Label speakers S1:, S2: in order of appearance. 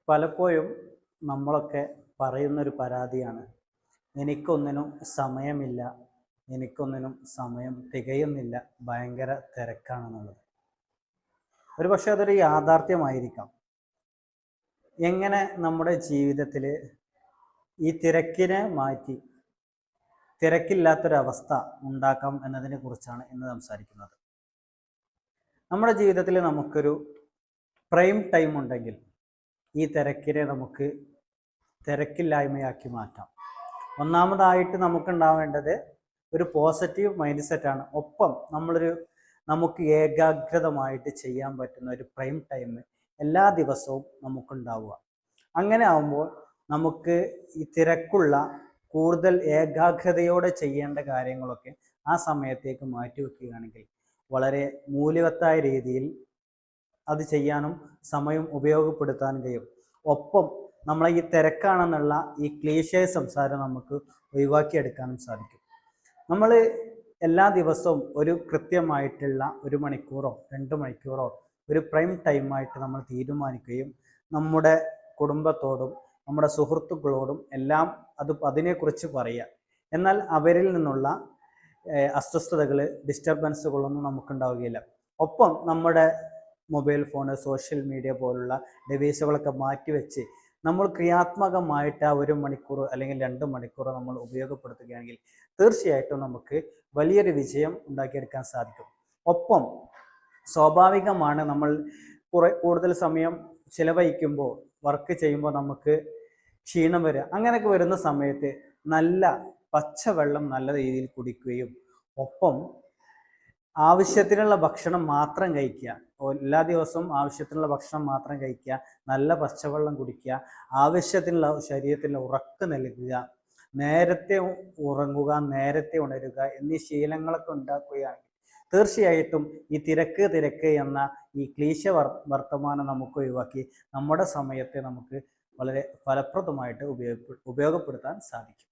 S1: പലപ്പോഴും നമ്മളൊക്കെ പറയുന്നൊരു പരാതിയാണ്, എനിക്കൊന്നിനും സമയമില്ല, എനിക്കൊന്നിനും സമയം തികയുന്നില്ല, ഭയങ്കര തിരക്കാണെന്നുള്ളത്. ഒരു പക്ഷേ അതൊരു യാഥാർത്ഥ്യമായിരിക്കാം. എങ്ങനെ നമ്മുടെ ജീവിതത്തിൽ ഈ തിരക്കിനെ മാറ്റി തിരക്കില്ലാത്തൊരവസ്ഥ ഉണ്ടാക്കാം എന്നതിനെ കുറിച്ചാണ് ഇന്ന് സംസാരിക്കുന്നത്. നമ്മുടെ ജീവിതത്തിൽ നമുക്കൊരു പ്രൈം ടൈം ഉണ്ടെങ്കിൽ ഈ തിരക്കിനെ നമുക്ക് തിരക്കില്ലായ്മയാക്കി മാറ്റാം. ഒന്നാമതായിട്ട് നമുക്കുണ്ടാവേണ്ടത് ഒരു പോസിറ്റീവ് മൈൻഡ് സെറ്റാണ്. ഒപ്പം നമുക്ക് ഏകാഗ്രതമായിട്ട് ചെയ്യാൻ പറ്റുന്ന ഒരു പ്രൈം ടൈം എല്ലാ ദിവസവും നമുക്കുണ്ടാവുക. അങ്ങനെ ആവുമ്പോൾ നമുക്ക് ഈ തിരക്കുള്ള കൂടുതൽ ഏകാഗ്രതയോടെ ചെയ്യേണ്ട കാര്യങ്ങളൊക്കെ ആ സമയത്തേക്ക് മാറ്റിവെക്കുകയാണെങ്കിൽ വളരെ മൂല്യവത്തായ രീതിയിൽ അത് ചെയ്യാനും സമയം ഉപയോഗപ്പെടുത്താനും കഴിയും. ഒപ്പം നമ്മളെ ഈ തിരക്കാണെന്നുള്ള ഈ ക്ലീശേ സംസാരം നമുക്ക് ഒഴിവാക്കിയെടുക്കാനും സാധിക്കും. നമ്മൾ എല്ലാ ദിവസവും ഒരു കൃത്യമായിട്ടുള്ള 1 മണിക്കൂറോ 2 മണിക്കൂറോ ഒരു പ്രൈം ടൈമായിട്ട് നമ്മൾ തീരുമാനിക്കുകയും നമ്മുടെ കുടുംബത്തോടും നമ്മുടെ സുഹൃത്തുക്കളോടും എല്ലാം അതിനെക്കുറിച്ച് പറയുക. എന്നാൽ അവരിൽ നിന്നുള്ള അസ്വസ്ഥതകൾ, ഡിസ്റ്റർബൻസുകളൊന്നും നമുക്കുണ്ടാവുകയില്ല. ഒപ്പം നമ്മുടെ മൊബൈൽ ഫോണ്, സോഷ്യൽ മീഡിയ പോലുള്ള ഡിവൈസുകളൊക്കെ മാറ്റിവെച്ച് നമ്മൾ ക്രിയാത്മകമായിട്ട് ആ 1 മണിക്കൂർ അല്ലെങ്കിൽ 2 മണിക്കൂർ നമ്മൾ ഉപയോഗപ്പെടുത്തുകയാണെങ്കിൽ തീർച്ചയായിട്ടും നമുക്ക് വലിയൊരു വിജയം ഉണ്ടാക്കിയെടുക്കാൻ സാധിക്കും. ഒപ്പം സ്വാഭാവികമാണ്, നമ്മൾ കൂടുതൽ സമയം ചിലവഴിക്കുമ്പോൾ, വർക്ക് ചെയ്യുമ്പോൾ നമുക്ക് ക്ഷീണം വരിക. അങ്ങനെയൊക്കെ വരുന്ന സമയത്ത് നല്ല പച്ചവെള്ളം നല്ല രീതിയിൽ കുടിക്കുകയും ഒപ്പം ആവശ്യത്തിനുള്ള ഭക്ഷണം മാത്രം കഴിക്കുക. എല്ലാ ദിവസവും ആവശ്യത്തിനുള്ള ഭക്ഷണം മാത്രം കഴിക്കുക, നല്ല പച്ചവെള്ളം കുടിക്കുക, ആവശ്യത്തിനുള്ള ശരീരത്തിന് ഉറക്കം നൽകുക, നേരത്തെ ഉറങ്ങുക, നേരത്തെ ഉണരുക എന്നീ ശീലങ്ങളൊക്കെ ഉണ്ടാക്കുകയാണെങ്കിൽ തീർച്ചയായിട്ടും ഈ തിരക്ക് എന്ന ഈ ക്ലീശ വർത്തമാനം നമുക്ക് ഒഴിവാക്കി നമ്മുടെ സമയത്തെ നമുക്ക് വളരെ ഫലപ്രദമായിട്ട് ഉപയോഗപ്പെടുത്താൻ സാധിക്കും.